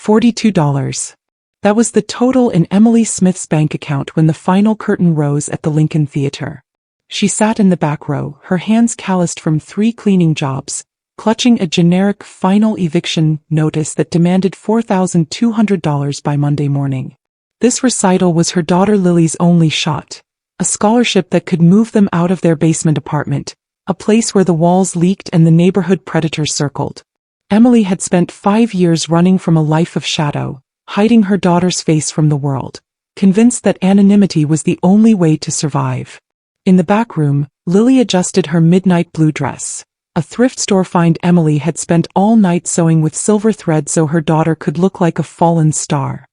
$42. That was the total in Emily Smith's bank account when the final curtain rose at the Lincoln Theater. She sat in the back row, her hands calloused from 3 cleaning jobs, clutching a generic final eviction notice that demanded $4,200 by Monday morning. This recital was her daughter Lily's only shot, a scholarship that could move them out of their basement apartment, a place where the walls leaked and the neighborhood predators circled. Emily had spent 5 years running from a life of shadow, hiding her daughter's face from the world, convinced that anonymity was the only way to survive. In the back room, Lily adjusted her midnight blue dress, a thrift store find Emily had spent all night sewing with silver thread so her daughter could look like a fallen star.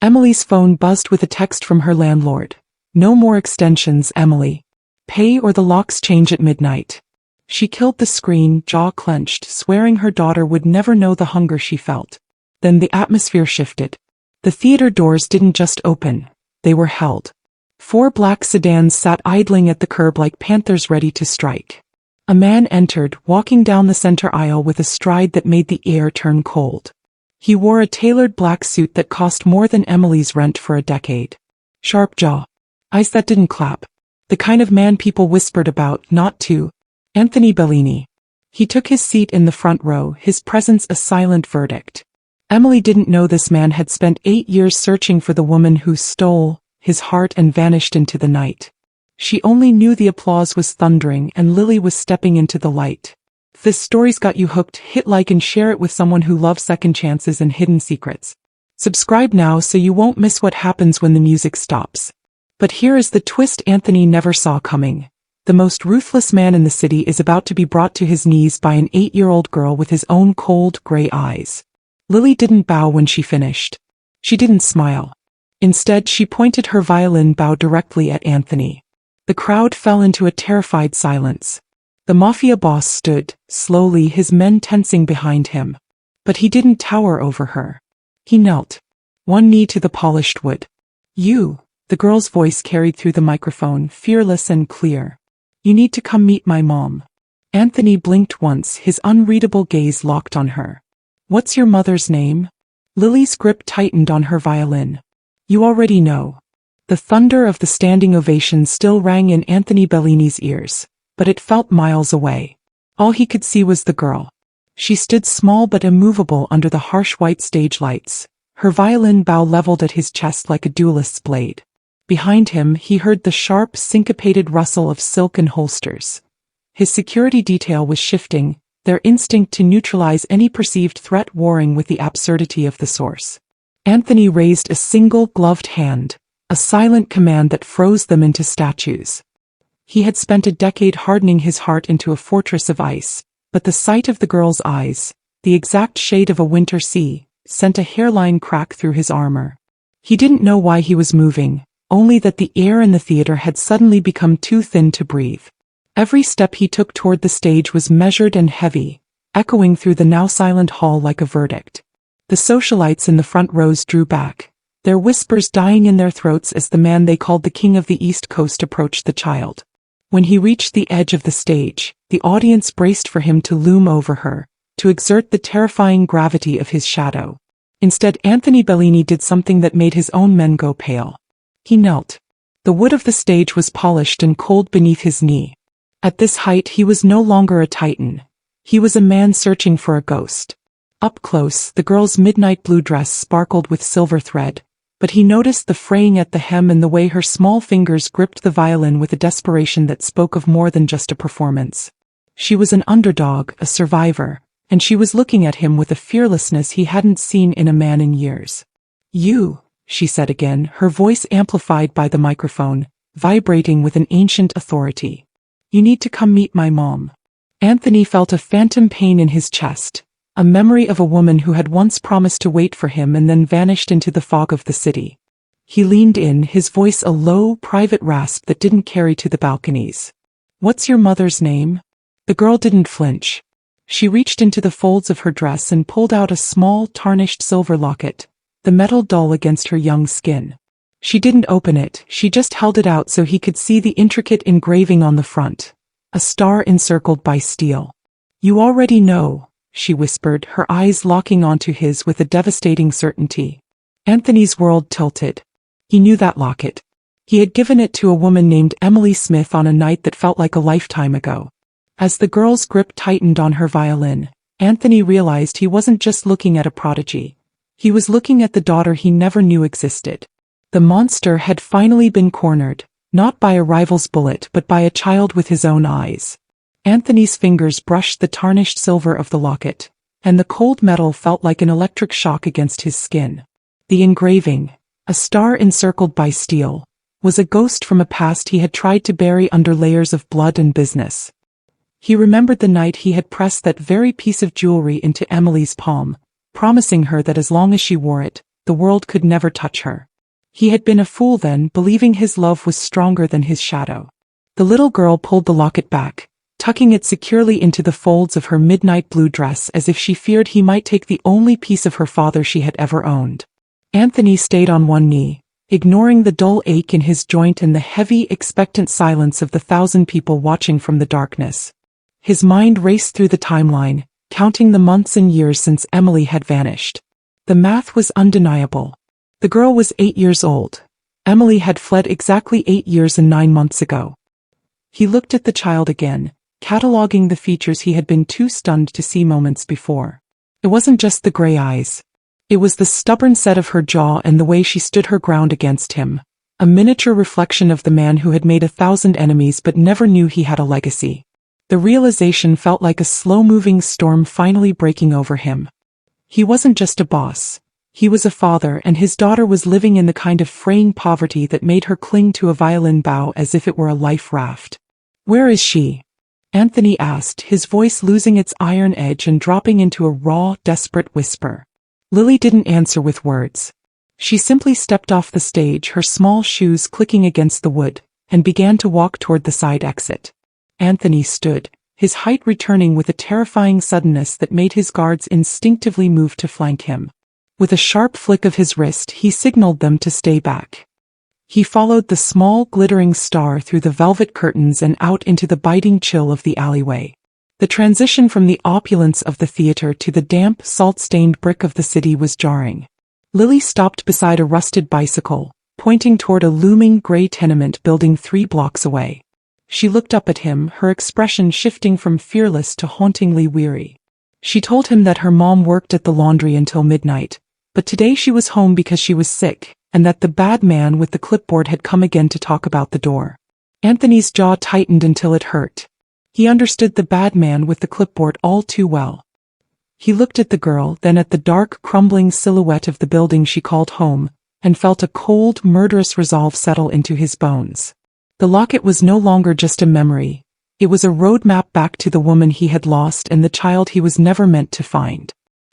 Emily's phone buzzed with a text from her landlord. "No more extensions, Emily. Pay or the locks change at midnight." She killed the screen, jaw clenched, swearing her daughter would never know the hunger she felt. Then the atmosphere shifted. The theater doors didn't just open, they were held. 4 black sedans sat idling at the curb like panthers ready to strike. A man entered, walking down the center aisle with a stride that made the air turn cold. He wore a tailored black suit that cost more than Emily's rent for a decade. Sharp jaw. Eyes that didn't clap. The kind of man people whispered about, not to. Anthony Bellini. He took his seat in the front row, his presence a silent verdict. Emily didn't know this man had spent 8 years searching for the woman who stole his heart and vanished into the night. She only knew the applause was thundering and Lily was stepping into the light. If this story's got you hooked, hit like and share it with someone who loves second chances and hidden secrets. Subscribe now so you won't miss what happens when the music stops. But here is the twist Anthony never saw coming. The most ruthless man in the city is about to be brought to his knees by an 8-year-old girl with his own cold, gray eyes. Lily didn't bow when she finished. She didn't smile. Instead, she pointed her violin bow directly at Anthony. The crowd fell into a terrified silence. The mafia boss stood, slowly, his men tensing behind him. But he didn't tower over her. He knelt, one knee to the polished wood. "You," the girl's voice carried through the microphone, fearless and clear. "You need to come meet my mom." Anthony blinked once, his unreadable gaze locked on her. "What's your mother's name?" Lily's grip tightened on her violin. "You already know." The thunder of the standing ovation still rang in Anthony Bellini's ears, but it felt miles away. All he could see was the girl. She stood small but immovable under the harsh white stage lights, her violin bow leveled at his chest like a duelist's blade. Behind him, he heard the sharp, syncopated rustle of silk and holsters. His security detail was shifting, their instinct to neutralize any perceived threat warring with the absurdity of the source. Anthony raised a single gloved hand, a silent command that froze them into statues. He had spent a decade hardening his heart into a fortress of ice, but the sight of the girl's eyes, the exact shade of a winter sea, sent a hairline crack through his armor. He didn't know why he was moving, only that the air in the theater had suddenly become too thin to breathe. Every step he took toward the stage was measured and heavy, echoing through the now silent hall like a verdict. The socialites in the front rows drew back, their whispers dying in their throats as the man they called the King of the East Coast approached the child. When he reached the edge of the stage, the audience braced for him to loom over her, to exert the terrifying gravity of his shadow. Instead, Anthony Bellini did something that made his own men go pale. He knelt. The wood of the stage was polished and cold beneath his knee. At this height he was no longer a titan. He was a man searching for a ghost. Up close, the girl's midnight blue dress sparkled with silver thread, but he noticed the fraying at the hem and the way her small fingers gripped the violin with a desperation that spoke of more than just a performance. She was an underdog, a survivor, and she was looking at him with a fearlessness he hadn't seen in a man in years. "You," she said again, her voice amplified by the microphone, vibrating with an ancient authority. "You need to come meet my mom." Anthony felt a phantom pain in his chest, a memory of a woman who had once promised to wait for him and then vanished into the fog of the city. He leaned in, his voice a low, private rasp that didn't carry to the balconies. "What's your mother's name?" The girl didn't flinch. She reached into the folds of her dress and pulled out a small, tarnished silver locket, the metal dull against her young skin. She didn't open it, she just held it out so he could see the intricate engraving on the front, a star encircled by steel. "You already know," she whispered, her eyes locking onto his with a devastating certainty. Anthony's world tilted. He knew that locket. He had given it to a woman named Emily Smith on a night that felt like a lifetime ago. As the girl's grip tightened on her violin, Anthony realized he wasn't just looking at a prodigy. He was looking at the daughter he never knew existed. The monster had finally been cornered, not by a rival's bullet but by a child with his own eyes. Anthony's fingers brushed the tarnished silver of the locket, and the cold metal felt like an electric shock against his skin. The engraving, a star encircled by steel, was a ghost from a past he had tried to bury under layers of blood and business. He remembered the night he had pressed that very piece of jewelry into Emily's palm, promising her that as long as she wore it, the world could never touch her. He had been a fool then, believing his love was stronger than his shadow. The little girl pulled the locket back, tucking it securely into the folds of her midnight blue dress as if she feared he might take the only piece of her father she had ever owned. Anthony stayed on one knee, ignoring the dull ache in his joint and the heavy, expectant silence of the 1,000 people watching from the darkness. His mind raced through the timeline, counting the months and years since Emily had vanished. The math was undeniable. The girl was 8 years old. Emily had fled exactly 8 years and 9 months ago. He looked at the child again, cataloging the features he had been too stunned to see moments before. It wasn't just the gray eyes. It was the stubborn set of her jaw and the way she stood her ground against him, a miniature reflection of the man who had made 1,000 enemies but never knew he had a legacy. The realization felt like a slow-moving storm finally breaking over him. He wasn't just a boss. He was a father, and his daughter was living in the kind of fraying poverty that made her cling to a violin bow as if it were a life raft. "Where is she?" Anthony asked, his voice losing its iron edge and dropping into a raw, desperate whisper. Lily didn't answer with words. She simply stepped off the stage, her small shoes clicking against the wood, and began to walk toward the side exit. Anthony stood, his height returning with a terrifying suddenness that made his guards instinctively move to flank him. With a sharp flick of his wrist, he signaled them to stay back. He followed the small, glittering star through the velvet curtains and out into the biting chill of the alleyway. The transition from the opulence of the theater to the damp, salt-stained brick of the city was jarring. Lily stopped beside a rusted bicycle, pointing toward a looming gray tenement building 3 blocks away. She looked up at him, her expression shifting from fearless to hauntingly weary. She told him that her mom worked at the laundry until midnight, but today she was home because she was sick, and that the bad man with the clipboard had come again to talk about the door. Anthony's jaw tightened until it hurt. He understood the bad man with the clipboard all too well. He looked at the girl, then at the dark, crumbling silhouette of the building she called home, and felt a cold, murderous resolve settle into his bones. The locket was no longer just a memory. It was a roadmap back to the woman he had lost and the child he was never meant to find.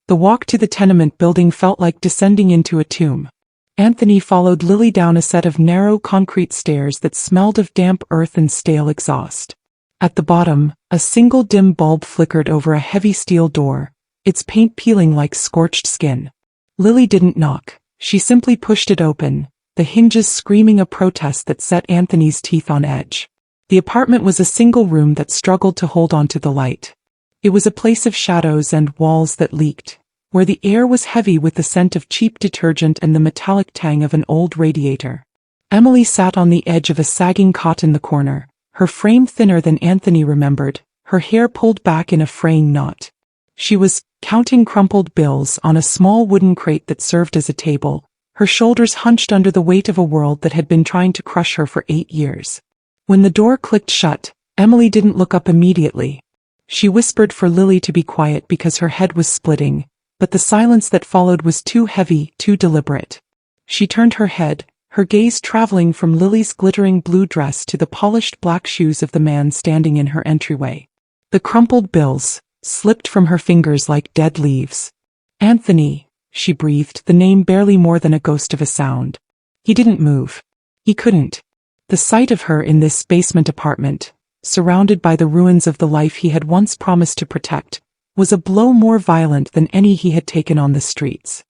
The walk to the tenement building felt like descending into a tomb. Anthony followed Lily down a set of narrow concrete stairs that smelled of damp earth and stale exhaust. At the bottom, a single dim bulb flickered over a heavy steel door, its paint peeling like scorched skin. Lily didn't knock. She simply pushed it open, the hinges screaming a protest that set Anthony's teeth on edge. The apartment was a single room that struggled to hold on to the light. It was a place of shadows and walls that leaked, where the air was heavy with the scent of cheap detergent and the metallic tang of an old radiator. Emily sat on the edge of a sagging cot in the corner, her frame thinner than Anthony remembered, her hair pulled back in a fraying knot. She was counting crumpled bills on a small wooden crate that served as a table, her shoulders hunched under the weight of a world that had been trying to crush her for 8 years. When the door clicked shut, Emily didn't look up immediately. She whispered for Lily to be quiet because her head was splitting, but the silence that followed was too heavy, too deliberate. She turned her head, her gaze traveling from Lily's glittering blue dress to the polished black shoes of the man standing in her entryway. The crumpled bills slipped from her fingers like dead leaves. "Anthony," she breathed, the name barely more than a ghost of a sound. He didn't move. He couldn't. The sight of her in this basement apartment, surrounded by the ruins of the life he had once promised to protect, was a blow more violent than any he had taken on the streets.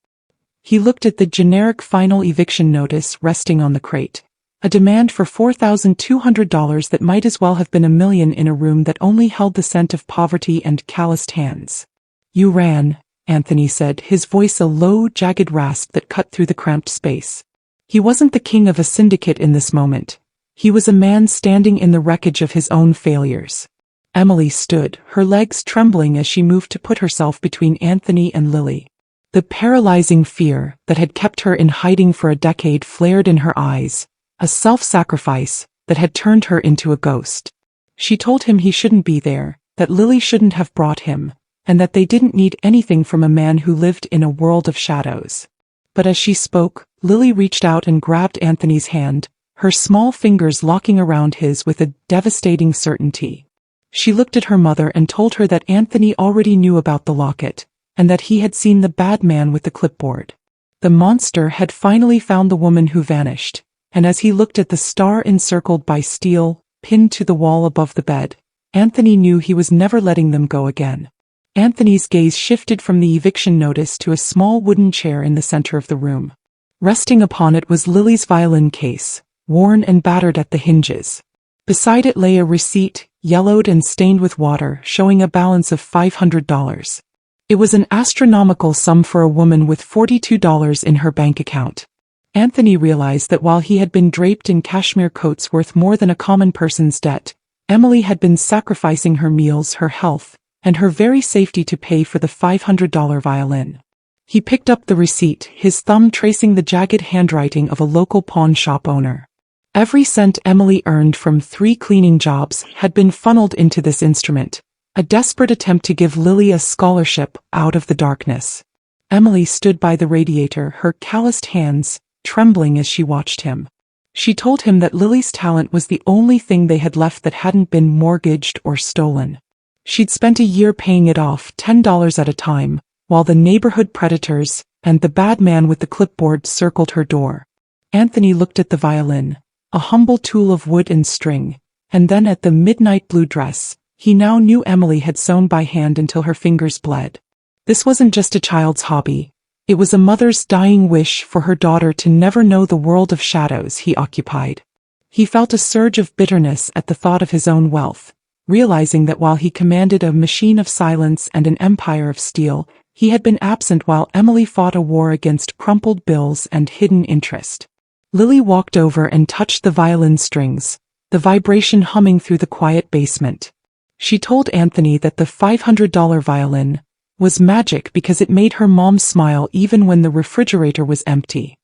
He looked at the generic final eviction notice resting on the crate, a demand for $4,200 that might as well have been $1 million in a room that only held the scent of poverty and calloused hands. You ran, Anthony said, his voice a low, jagged rasp that cut through the cramped space. He wasn't the king of a syndicate in this moment. He was a man standing in the wreckage of his own failures. Emily stood, her legs trembling as she moved to put herself between Anthony and Lily. The paralyzing fear that had kept her in hiding for a decade flared in her eyes, a self-sacrifice that had turned her into a ghost. She told him he shouldn't be there, that Lily shouldn't have brought him, and that they didn't need anything from a man who lived in a world of shadows. But as she spoke, Lily reached out and grabbed Anthony's hand, her small fingers locking around his with a devastating certainty. She looked at her mother and told her that Anthony already knew about the locket, and that he had seen the bad man with the clipboard. The monster had finally found the woman who vanished, and as he looked at the star encircled by steel, pinned to the wall above the bed, Anthony knew he was never letting them go again. Anthony's gaze shifted from the eviction notice to a small wooden chair in the center of the room. Resting upon it was Lily's violin case, worn and battered at the hinges. Beside it lay a receipt, yellowed and stained with water, showing a balance of $500. It was an astronomical sum for a woman with $42 in her bank account. Anthony realized that while he had been draped in cashmere coats worth more than a common person's debt, Emily had been sacrificing her meals, her health, and her very safety to pay for the $500 violin. He picked up the receipt, his thumb tracing the jagged handwriting of a local pawn shop owner. Every cent Emily earned from 3 cleaning jobs had been funneled into this instrument, a desperate attempt to give Lily a scholarship out of the darkness. Emily stood by the radiator, her calloused hands trembling as she watched him. She told him that Lily's talent was the only thing they had left that hadn't been mortgaged or stolen. She'd spent a year paying it off, $10 at a time, while the neighborhood predators and the bad man with the clipboard circled her door. Anthony looked at the violin, a humble tool of wood and string, and then at the midnight blue dress he now knew Emily had sewn by hand until her fingers bled. This wasn't just a child's hobby. It was a mother's dying wish for her daughter to never know the world of shadows he occupied. He felt a surge of bitterness at the thought of his own wealth, realizing that while he commanded a machine of silence and an empire of steel, he had been absent while Emily fought a war against crumpled bills and hidden interest. Lily walked over and touched the violin strings, the vibration humming through the quiet basement. She told Anthony that the $500 violin was magic because it made her mom smile even when the refrigerator was empty.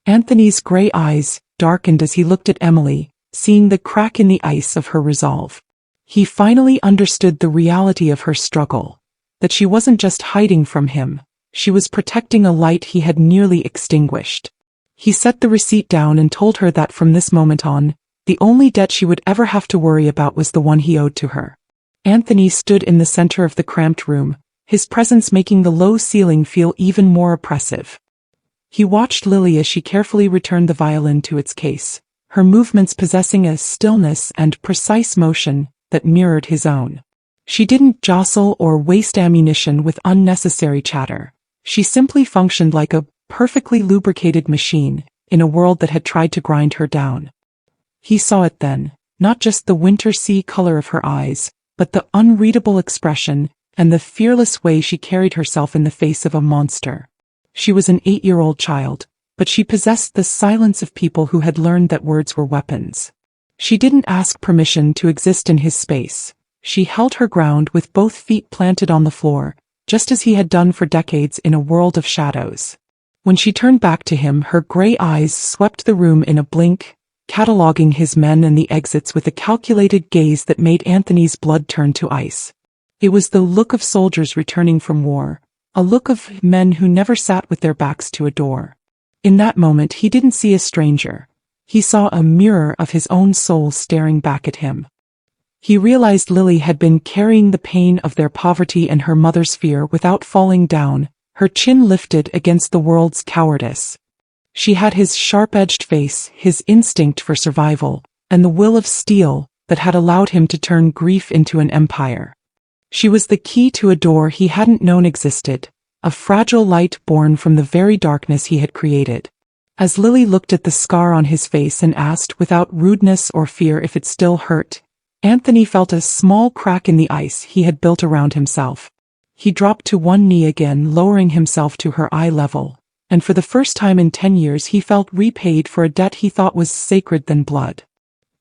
Anthony's gray eyes darkened as he looked at Emily, seeing the crack in the ice of her resolve. He finally understood the reality of her struggle, that she wasn't just hiding from him, she was protecting a light he had nearly extinguished. He set the receipt down and told her that from this moment on, the only debt she would ever have to worry about was the one he owed to her. Anthony stood in the center of the cramped room, his presence making the low ceiling feel even more oppressive. He watched Lily as she carefully returned the violin to its case, her movements possessing a stillness and precise motion that mirrored his own. She didn't jostle or waste ammunition with unnecessary chatter. She simply functioned like a perfectly lubricated machine in a world that had tried to grind her down. He saw it then, not just the winter sea color of her eyes, but the unreadable expression and the fearless way she carried herself in the face of a monster. She was an 8-year-old child, but she possessed the silence of people who had learned that words were weapons. She didn't ask permission to exist in his space. She held her ground with both feet planted on the floor, just as he had done for decades in a world of shadows. When she turned back to him, her gray eyes swept the room in a blink, cataloging his men and the exits with a calculated gaze that made Anthony's blood turn to ice. It was the look of soldiers returning from war, a look of men who never sat with their backs to a door. In that moment he didn't see a stranger. He saw a mirror of his own soul staring back at him. He realized Lily had been carrying the pain of their poverty and her mother's fear without falling down, her chin lifted against the world's cowardice. She had his sharp-edged face, his instinct for survival, and the will of steel that had allowed him to turn grief into an empire. She was the key to a door he hadn't known existed, a fragile light born from the very darkness he had created. As Lily looked at the scar on his face and asked without rudeness or fear if it still hurt, Anthony felt a small crack in the ice he had built around himself. He dropped to one knee again, lowering himself to her eye level, and for the first time in 10 years he felt repaid for a debt he thought was sacred than blood.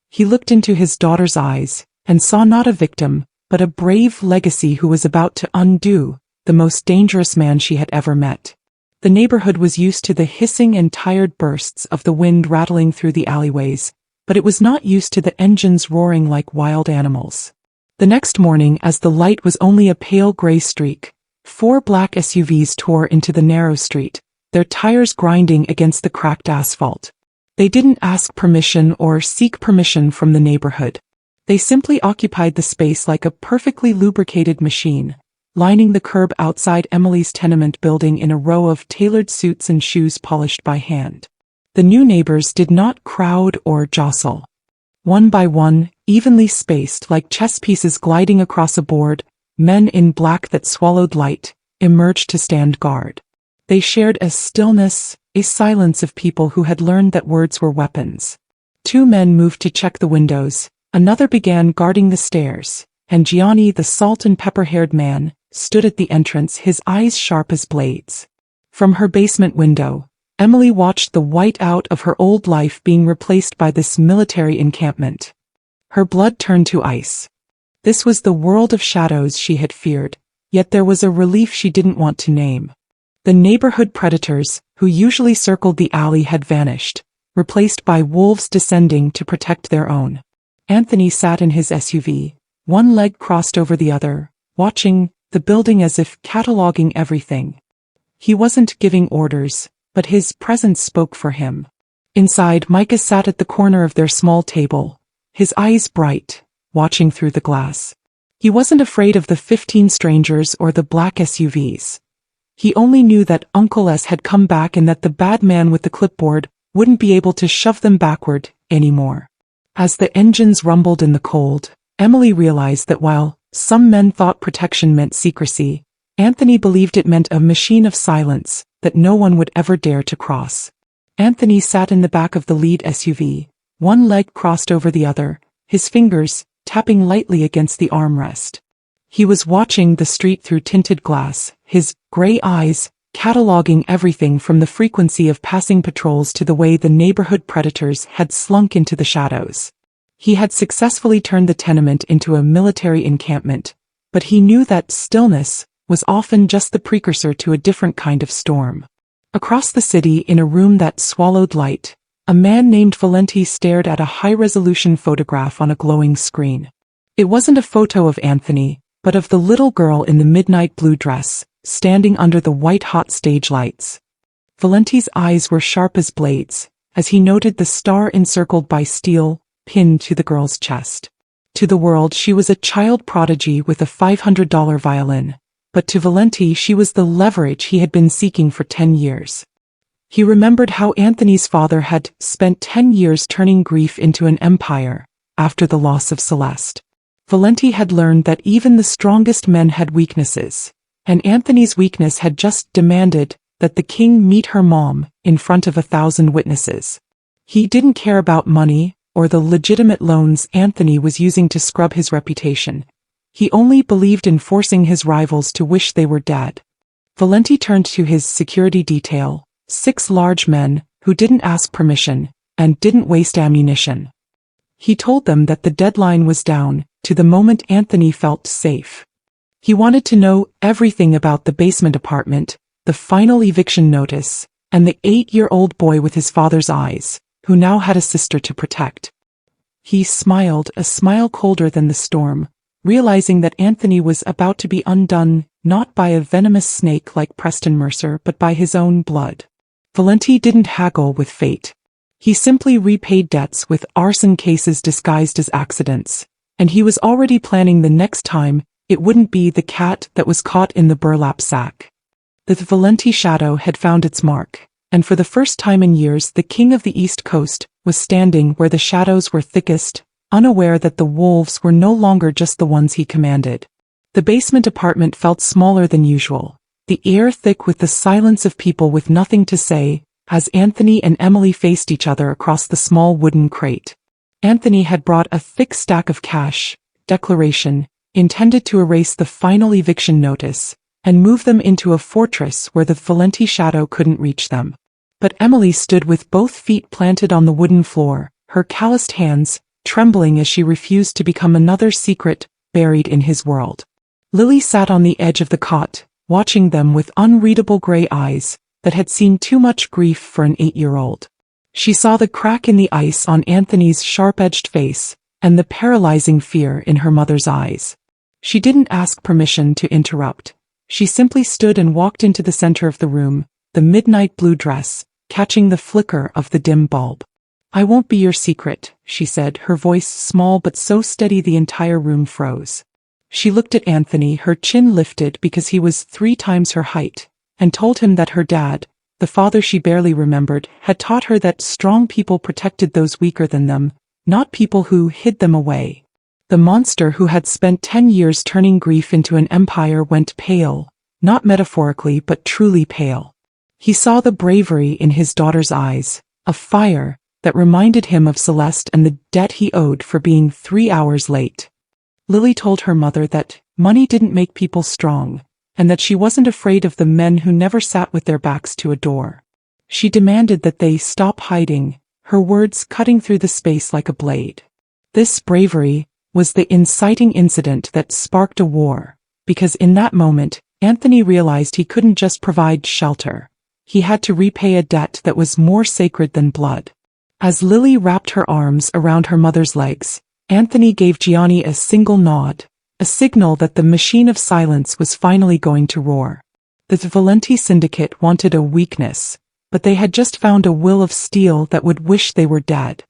He looked into his daughter's eyes, and saw not a victim, but a brave legacy who was about to undo the most dangerous man she had ever met. The neighborhood was used to the hissing and tired bursts of the wind rattling through the alleyways, but it was not used to the engines roaring like wild animals. The next morning, as the light was only a pale gray streak, 4 black SUVs tore into the narrow street, their tires grinding against the cracked asphalt. They didn't ask permission or seek permission from the neighborhood. They simply occupied the space like a perfectly lubricated machine, lining the curb outside Emily's tenement building in a row of tailored suits and shoes polished by hand. The new neighbors did not crowd or jostle. One by one, evenly spaced like chess pieces gliding across a board, men in black that swallowed light emerged to stand guard. They shared a stillness, a silence of people who had learned that words were weapons. 2 men moved to check the windows, another began guarding the stairs, and Gianni, the salt and pepper-haired man, stood at the entrance, his eyes sharp as blades. From her basement window, Emily watched the white-out of her old life being replaced by this military encampment. Her blood turned to ice. This was the world of shadows she had feared, yet there was a relief she didn't want to name. The neighborhood predators, who usually circled the alley, had vanished, replaced by wolves descending to protect their own. Anthony sat in his SUV, one leg crossed over the other, watching the building as if cataloging everything. He wasn't giving orders, but his presence spoke for him. Inside, Micah sat at the corner of their small table, his eyes bright, watching through the glass. He wasn't afraid of the 15 strangers or the black SUVs. He only knew that Uncle S had come back and that the bad man with the clipboard wouldn't be able to shove them backward anymore. As the engines rumbled in the cold, Emily realized that while some men thought protection meant secrecy, Anthony believed it meant a machine of silence that no one would ever dare to cross. Anthony sat in the back of the lead SUV, one leg crossed over the other, his fingers tapping lightly against the armrest. He was watching the street through tinted glass, his gray eyes cataloging everything from the frequency of passing patrols to the way the neighborhood predators had slunk into the shadows. He had successfully turned the tenement into a military encampment, but he knew that stillness was often just the precursor to a different kind of storm. Across the city, in a room that swallowed light, a man named Valenti stared at a high-resolution photograph on a glowing screen. It wasn't a photo of Anthony, but of the little girl in the midnight blue dress, standing under the white-hot stage lights. Valenti's eyes were sharp as blades, as he noted the star encircled by steel, pinned to the girl's chest. To the world, she was a child prodigy with a $500 violin, but to Valenti she was the leverage he had been seeking for 10 years. He remembered how Anthony's father had spent 10 years turning grief into an empire, after the loss of Celeste. Valenti had learned that even the strongest men had weaknesses, and Anthony's weakness had just demanded that the king meet her mom in front of 1,000 witnesses. He didn't care about money or the legitimate loans Anthony was using to scrub his reputation. He only believed in forcing his rivals to wish they were dead. Valenti turned to his security detail, 6 large men who didn't ask permission and didn't waste ammunition. He told them that the deadline was down to the moment Anthony felt safe. He wanted to know everything about the basement apartment, the final eviction notice, and the 8-year-old boy with his father's eyes, who now had a sister to protect. He smiled, a smile colder than the storm, realizing that Anthony was about to be undone, not by a venomous snake like Preston Mercer, but by his own blood. Valenti didn't haggle with fate. He simply repaid debts with arson cases disguised as accidents, and he was already planning the next time it wouldn't be the cat that was caught in the burlap sack. The Valenti shadow had found its mark, and for the first time in years the king of the East Coast was standing where the shadows were thickest, unaware that the wolves were no longer just the ones he commanded. The basement apartment felt smaller than usual, the air thick with the silence of people with nothing to say, as Anthony and Emily faced each other across the small wooden crate. Anthony had brought a thick stack of cash, declaration, intended to erase the final eviction notice, and move them into a fortress where the Valenti shadow couldn't reach them. But Emily stood with both feet planted on the wooden floor, her calloused hands trembling as she refused to become another secret buried in his world. Lily sat on the edge of the cot, watching them with unreadable gray eyes that had seen too much grief for an 8-year-old. She saw the crack in the ice on Anthony's sharp-edged face, and the paralyzing fear in her mother's eyes. She didn't ask permission to interrupt. She simply stood and walked into the center of the room, the midnight blue dress, catching the flicker of the dim bulb. "I won't be your secret," she said, her voice small but so steady the entire room froze. She looked at Anthony, her chin lifted because he was 3 times her height, and told him that her dad, the father she barely remembered, had taught her that strong people protected those weaker than them, not people who hid them away. The monster who had spent 10 years turning grief into an empire went pale, not metaphorically but truly pale. He saw the bravery in his daughter's eyes, a fire that reminded him of Celeste and the debt he owed for being 3 hours late. Lily told her mother that money didn't make people strong, and that she wasn't afraid of the men who never sat with their backs to a door. She demanded that they stop hiding, her words cutting through the space like a blade. This bravery was the inciting incident that sparked a war, because in that moment, Anthony realized he couldn't just provide shelter. He had to repay a debt that was more sacred than blood. As Lily wrapped her arms around her mother's legs, Anthony gave Gianni a single nod, a signal that the machine of silence was finally going to roar. The Valenti syndicate wanted a weakness, but they had just found a will of steel that would wish they were dead.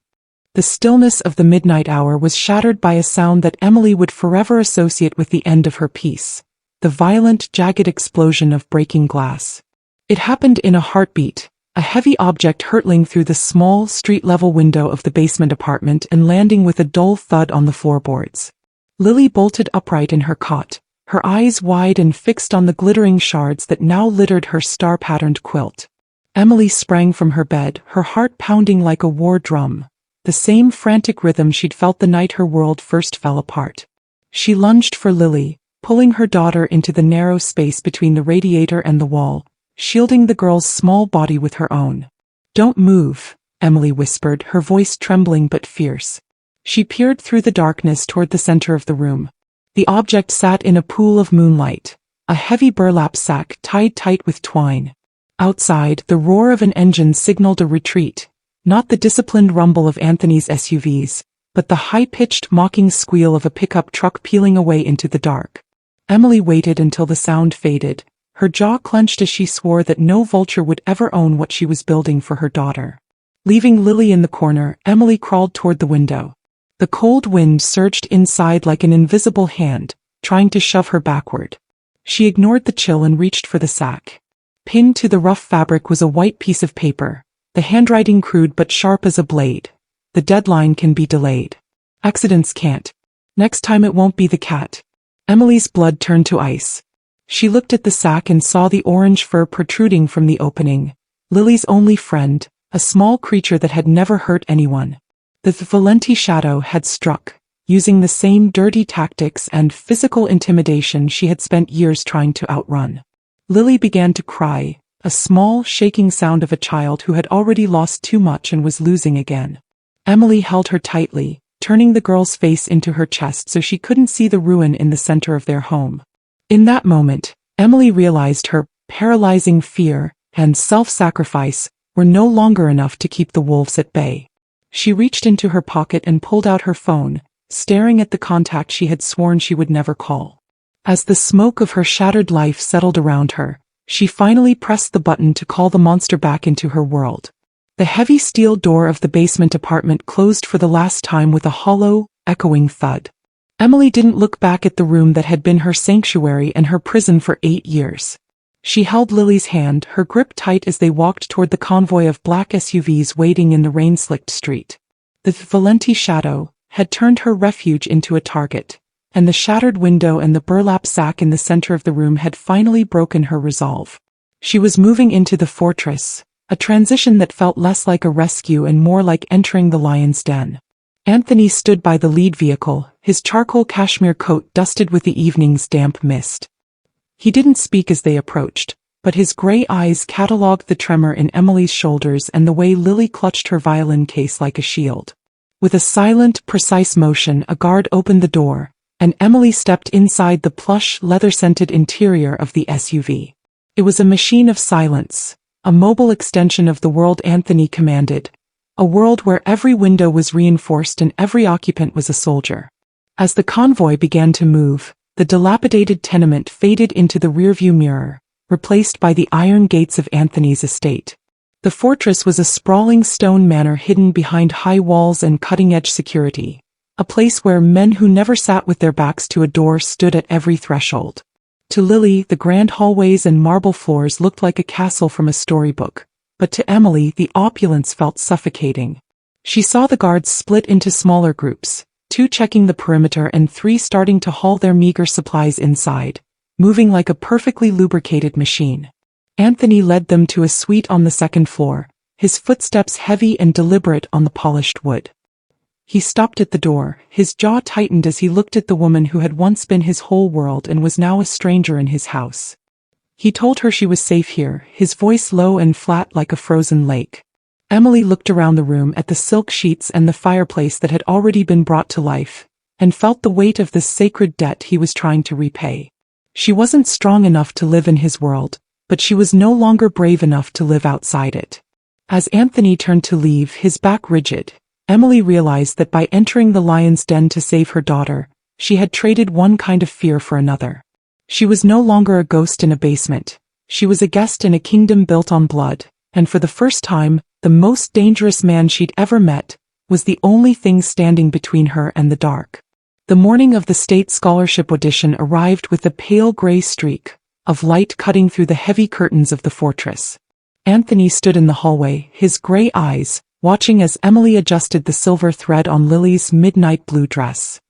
The stillness of the midnight hour was shattered by a sound that Emily would forever associate with the end of her piece, the violent, jagged explosion of breaking glass. It happened in a heartbeat, a heavy object hurtling through the small, street-level window of the basement apartment and landing with a dull thud on the floorboards. Lily bolted upright in her cot, her eyes wide and fixed on the glittering shards that now littered her star-patterned quilt. Emily sprang from her bed, her heart pounding like a war drum, the same frantic rhythm she'd felt the night her world first fell apart. She lunged for Lily, pulling her daughter into the narrow space between the radiator and the wall, shielding the girl's small body with her own. "Don't move," Emily whispered, her voice trembling but fierce. She peered through the darkness toward the center of the room. The object sat in a pool of moonlight, a heavy burlap sack tied tight with twine. Outside, the roar of an engine signaled a retreat, not the disciplined rumble of Anthony's SUVs, but the high-pitched mocking squeal of a pickup truck peeling away into the dark. Emily waited until the sound faded, her jaw clenched as she swore that no vulture would ever own what she was building for her daughter. Leaving Lily in the corner, Emily crawled toward the window. The cold wind surged inside like an invisible hand, trying to shove her backward. She ignored the chill and reached for the sack. Pinned to the rough fabric was a white piece of paper, the handwriting crude but sharp as a blade. "The deadline can be delayed. Accidents can't. Next time it won't be the cat." Emily's blood turned to ice. She looked at the sack and saw the orange fur protruding from the opening. Lily's only friend, a small creature that had never hurt anyone. The Valenti shadow had struck, using the same dirty tactics and physical intimidation she had spent years trying to outrun. Lily began to cry, a small, shaking sound of a child who had already lost too much and was losing again. Emily held her tightly, turning the girl's face into her chest so she couldn't see the ruin in the center of their home. In that moment, Emily realized her paralyzing fear and self-sacrifice were no longer enough to keep the wolves at bay. She reached into her pocket and pulled out her phone, staring at the contact she had sworn she would never call. As the smoke of her shattered life settled around her, she finally pressed the button to call the monster back into her world. The heavy steel door of the basement apartment closed for the last time with a hollow, echoing thud. Emily didn't look back at the room that had been her sanctuary and her prison for 8 years. She held Lily's hand, her grip tight as they walked toward the convoy of black SUVs waiting in the rain-slicked street. The Valenti shadow had turned her refuge into a target, and the shattered window and the burlap sack in the center of the room had finally broken her resolve. She was moving into the fortress, a transition that felt less like a rescue and more like entering the lion's den. Anthony stood by the lead vehicle, his charcoal cashmere coat dusted with the evening's damp mist. He didn't speak as they approached, but his gray eyes catalogued the tremor in Emily's shoulders and the way Lily clutched her violin case like a shield. With a silent, precise motion, a guard opened the door, and Emily stepped inside the plush, leather-scented interior of the SUV. It was a machine of silence, a mobile extension of the world Anthony commanded, a world where every window was reinforced and every occupant was a soldier. As the convoy began to move, the dilapidated tenement faded into the rearview mirror, replaced by the iron gates of Anthony's estate. The fortress was a sprawling stone manor hidden behind high walls and cutting-edge security, a place where men who never sat with their backs to a door stood at every threshold. To Lily, the grand hallways and marble floors looked like a castle from a storybook, but to Emily the opulence felt suffocating. She saw the guards split into smaller groups, 2 checking the perimeter and 3 starting to haul their meager supplies inside, moving like a perfectly lubricated machine. Anthony led them to a suite on the 2nd floor, his footsteps heavy and deliberate on the polished wood. He stopped at the door, his jaw tightened as he looked at the woman who had once been his whole world and was now a stranger in his house. He told her she was safe here, his voice low and flat like a frozen lake. Emily looked around the room at the silk sheets and the fireplace that had already been brought to life, and felt the weight of this sacred debt he was trying to repay. She wasn't strong enough to live in his world, but she was no longer brave enough to live outside it. As Anthony turned to leave, his back rigid, Emily realized that by entering the lion's den to save her daughter, she had traded one kind of fear for another. She was no longer a ghost in a basement. She was a guest in a kingdom built on blood, and for the first time, the most dangerous man she'd ever met was the only thing standing between her and the dark. The morning of the state scholarship audition arrived with a pale gray streak of light cutting through the heavy curtains of the fortress. Anthony stood in the hallway, his gray eyes, watching as Emily adjusted the silver thread on Lily's midnight blue dress.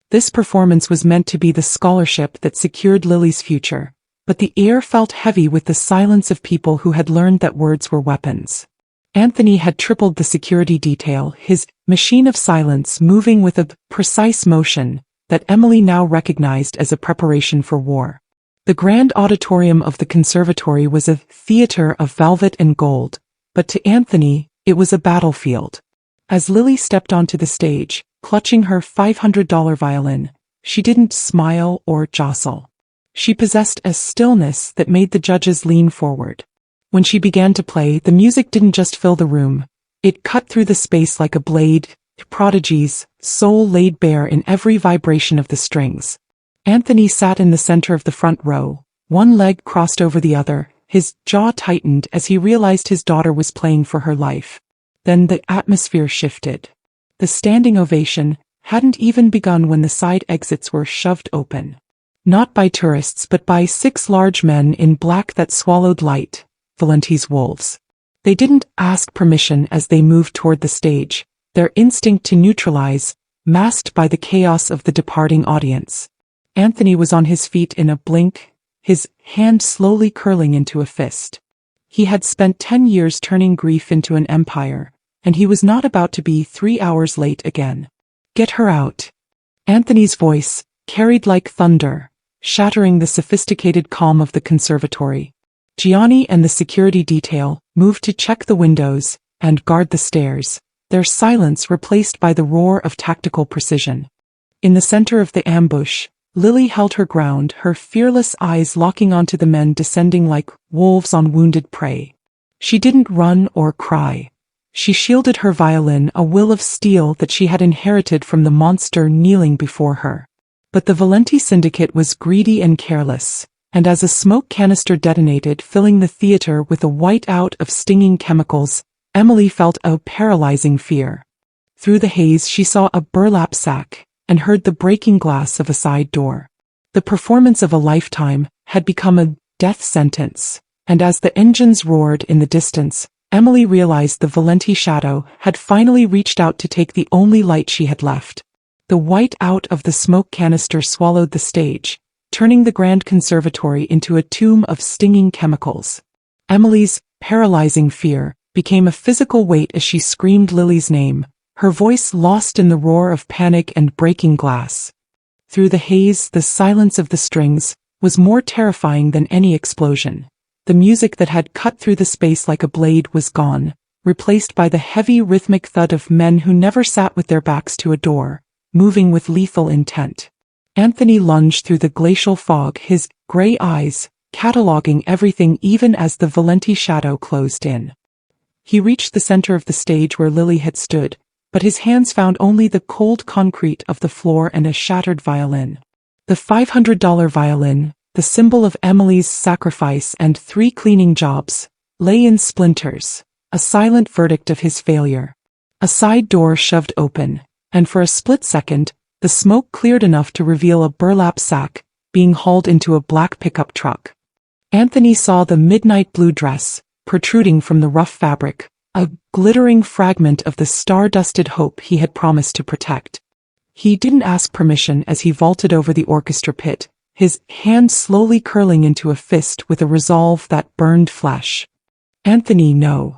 This performance was meant to be the scholarship that secured Lily's future, but the air felt heavy with the silence of people who had learned that words were weapons. Anthony had tripled the security detail, his machine of silence moving with a precise motion that Emily now recognized as a preparation for war. The grand auditorium of the conservatory was a theater of velvet and gold, but to Anthony, it was a battlefield. As Lily stepped onto the stage, clutching her $500 violin, she didn't smile or jostle. She possessed a stillness that made the judges lean forward. When she began to play, the music didn't just fill the room. It cut through the space like a blade, prodigy's soul laid bare in every vibration of the strings. Anthony sat in the center of the front row, one leg crossed over the other, his jaw tightened as he realized his daughter was playing for her life. Then the atmosphere shifted. The standing ovation hadn't even begun when the side exits were shoved open. Not by tourists but by 6 large men in black that swallowed light, Valenti's wolves. They didn't ask permission as they moved toward the stage, their instinct to neutralize, masked by the chaos of the departing audience. Anthony was on his feet in a blink, his hand slowly curling into a fist. He had spent 10 years turning grief into an empire, and he was not about to be 3 hours late again. Get her out. Anthony's voice, carried like thunder, shattering the sophisticated calm of the conservatory. Gianni and the security detail moved to check the windows and guard the stairs, their silence replaced by the roar of tactical precision. In the center of the ambush, Lily held her ground, her fearless eyes locking onto the men descending like wolves on wounded prey. She didn't run or cry. She shielded her violin, a will of steel that she had inherited from the monster kneeling before her. But the Valenti syndicate was greedy and careless, and as a smoke canister detonated, filling the theater with a whiteout of stinging chemicals, Emily felt a paralyzing fear. Through the haze she saw a burlap sack, and heard the breaking glass of a side door. The performance of a lifetime had become a death sentence, and as the engines roared in the distance, Emily realized the Valenti shadow had finally reached out to take the only light she had left. The whiteout of the smoke canister swallowed the stage, turning the grand conservatory into a tomb of stinging chemicals. Emily's paralyzing fear became a physical weight as she screamed Lily's name, her voice lost in the roar of panic and breaking glass. Through the haze, the silence of the strings, was more terrifying than any explosion. The music that had cut through the space like a blade was gone, replaced by the heavy rhythmic thud of men who never sat with their backs to a door, moving with lethal intent. Anthony lunged through the glacial fog, his gray eyes cataloging everything even as the Valenti shadow closed in. He reached the center of the stage where Lily had stood, but his hands found only the cold concrete of the floor and a shattered violin. The $500 violin, the symbol of Emily's sacrifice and 3 cleaning jobs, lay in splinters, a silent verdict of his failure. A side door shoved open, and for a split second, the smoke cleared enough to reveal a burlap sack being hauled into a black pickup truck. Anthony saw the midnight blue dress protruding from the rough fabric, a glittering fragment of the star-dusted hope he had promised to protect. He didn't ask permission as he vaulted over the orchestra pit, his hand slowly curling into a fist with a resolve that burned flesh. Anthony, no.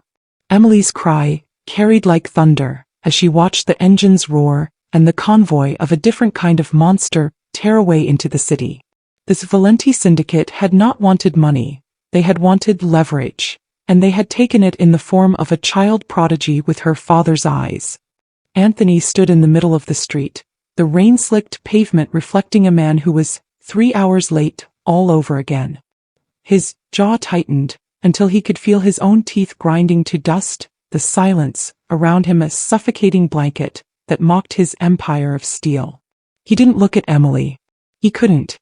Emily's cry carried like thunder as she watched the engines roar and the convoy of a different kind of monster tear away into the city. This Valenti syndicate had not wanted money, they had wanted leverage, and they had taken it in the form of a child prodigy with her father's eyes. Anthony stood in the middle of the street, the rain-slicked pavement reflecting a man who was 3 hours late all over again. His jaw tightened until he could feel his own teeth grinding to dust, the silence around him a suffocating blanket that mocked his empire of steel. He didn't look at Emily. He couldn't.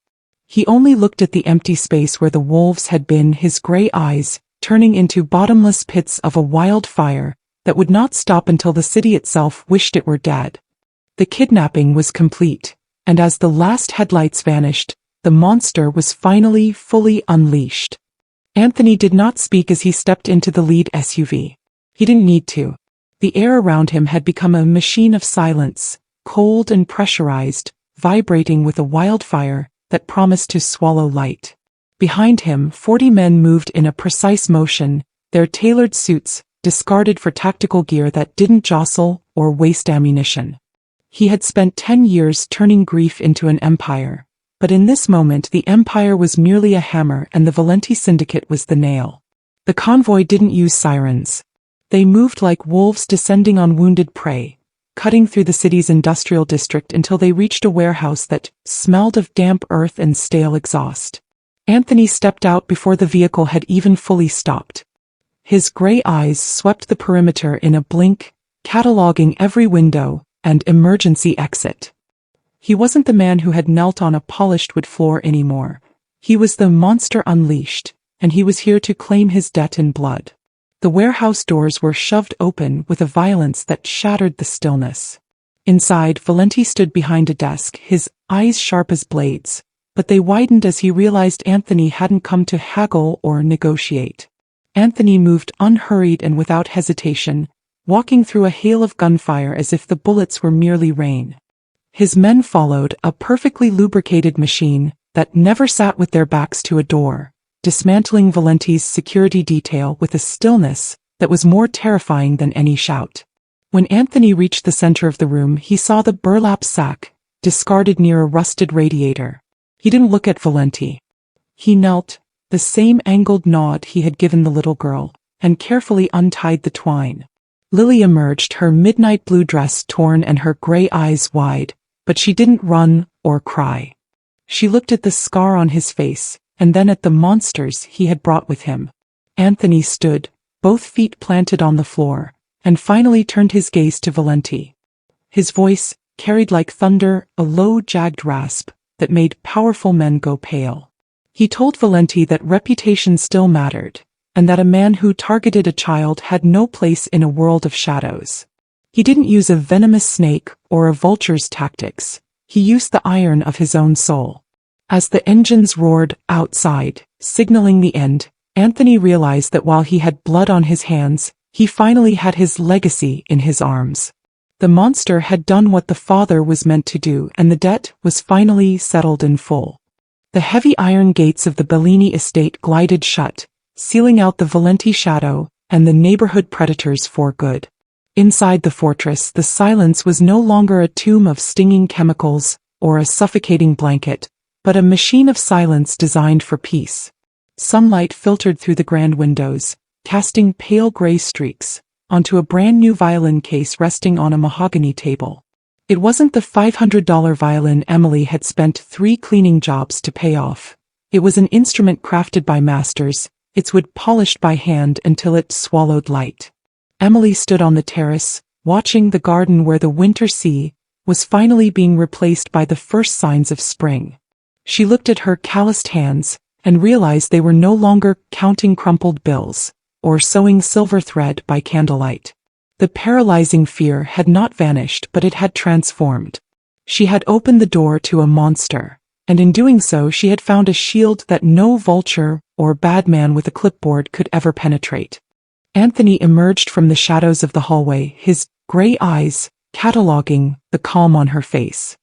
He only looked at the empty space where the wolves had been, his gray eyes turning into bottomless pits of a wildfire that would not stop until the city itself wished it were dead. The kidnapping was complete, and as the last headlights vanished, the monster was finally fully unleashed. Anthony did not speak as he stepped into the lead SUV. He didn't need to. The air around him had become a machine of silence, cold and pressurized, vibrating with a wildfire that promised to swallow light. Behind him, 40 men moved in a precise motion, their tailored suits discarded for tactical gear that didn't jostle or waste ammunition. He had spent 10 years turning grief into an empire, but in this moment the empire was merely a hammer and the Valenti syndicate was the nail. The convoy didn't use sirens. They moved like wolves descending on wounded prey, cutting through the city's industrial district until they reached a warehouse that smelled of damp earth and stale exhaust. Anthony stepped out before the vehicle had even fully stopped. His gray eyes swept the perimeter in a blink, cataloging every window and emergency exit. He wasn't the man who had knelt on a polished wood floor anymore. He was the monster unleashed, and he was here to claim his debt in blood. The warehouse doors were shoved open with a violence that shattered the stillness. Inside, Valenti stood behind a desk, his eyes sharp as blades, but they widened as he realized Anthony hadn't come to haggle or negotiate. Anthony moved unhurried and without hesitation, walking through a hail of gunfire as if the bullets were merely rain. His men followed, a perfectly lubricated machine that never sat with their backs to a door, dismantling Valenti's security detail with a stillness that was more terrifying than any shout. When Anthony reached the center of the room, he saw the burlap sack, discarded near a rusted radiator. He didn't look at Valenti. He knelt, the same angled nod he had given the little girl, and carefully untied the twine. Lily emerged, her midnight blue dress torn and her gray eyes wide, but she didn't run or cry. She looked at the scar on his face, and then at the monsters he had brought with him. Anthony stood, both feet planted on the floor, and finally turned his gaze to Valenti. His voice carried like thunder a low, jagged rasp that made powerful men go pale. He told Valenti that reputation still mattered, and that a man who targeted a child had no place in a world of shadows. He didn't use a venomous snake or a vulture's tactics. He used the iron of his own soul. As the engines roared outside, signaling the end, Anthony realized that while he had blood on his hands, he finally had his legacy in his arms. The monster had done what the father was meant to do, and the debt was finally settled in full. The heavy iron gates of the Bellini estate glided shut, sealing out the Valenti shadow and the neighborhood predators for good. Inside the fortress, the silence was no longer a tomb of stinging chemicals or a suffocating blanket, but a machine of silence designed for peace. Sunlight filtered through the grand windows, casting pale gray streaks onto a brand new violin case resting on a mahogany table. It wasn't the $500 violin Emily had spent 3 cleaning jobs to pay off. It was an instrument crafted by masters, its wood polished by hand until it swallowed light. Emily stood on the terrace, watching the garden where the winter sea was finally being replaced by the first signs of spring. She looked at her calloused hands and realized they were no longer counting crumpled bills or sewing silver thread by candlelight. The paralyzing fear had not vanished, but it had transformed. She had opened the door to a monster, and in doing so she had found a shield that no vulture or bad man with a clipboard could ever penetrate. Anthony emerged from the shadows of the hallway, his gray eyes cataloging the calm on her face.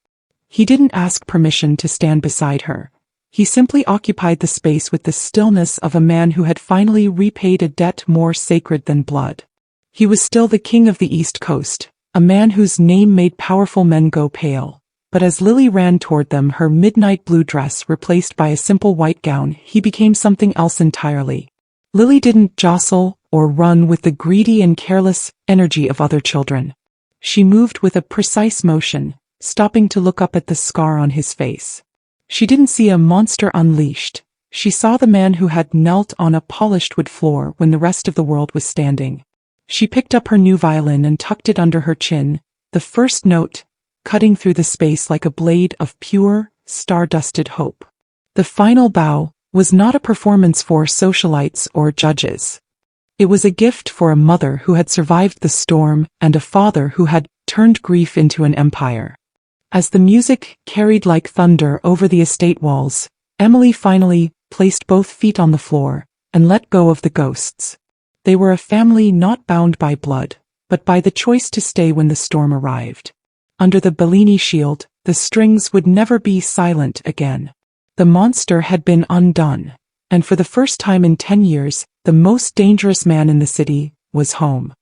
He didn't ask permission to stand beside her. He simply occupied the space with the stillness of a man who had finally repaid a debt more sacred than blood. He was still the king of the East Coast, a man whose name made powerful men go pale. But as Lily ran toward them, her midnight blue dress replaced by a simple white gown, he became something else entirely. Lily didn't jostle or run with the greedy and careless energy of other children. She moved with a precise motion, stopping to look up at the scar on his face. She didn't see a monster unleashed. She saw the man who had knelt on a polished wood floor when the rest of the world was standing. She picked up her new violin and tucked it under her chin, the first note cutting through the space like a blade of pure, star-dusted hope. The final bow was not a performance for socialites or judges. It was a gift for a mother who had survived the storm and a father who had turned grief into an empire. As the music carried like thunder over the estate walls, Emily finally placed both feet on the floor and let go of the ghosts. They were a family not bound by blood, but by the choice to stay when the storm arrived. Under the Bellini shield, the strings would never be silent again. The monster had been undone, and for the first time in 10 years, the most dangerous man in the city was home.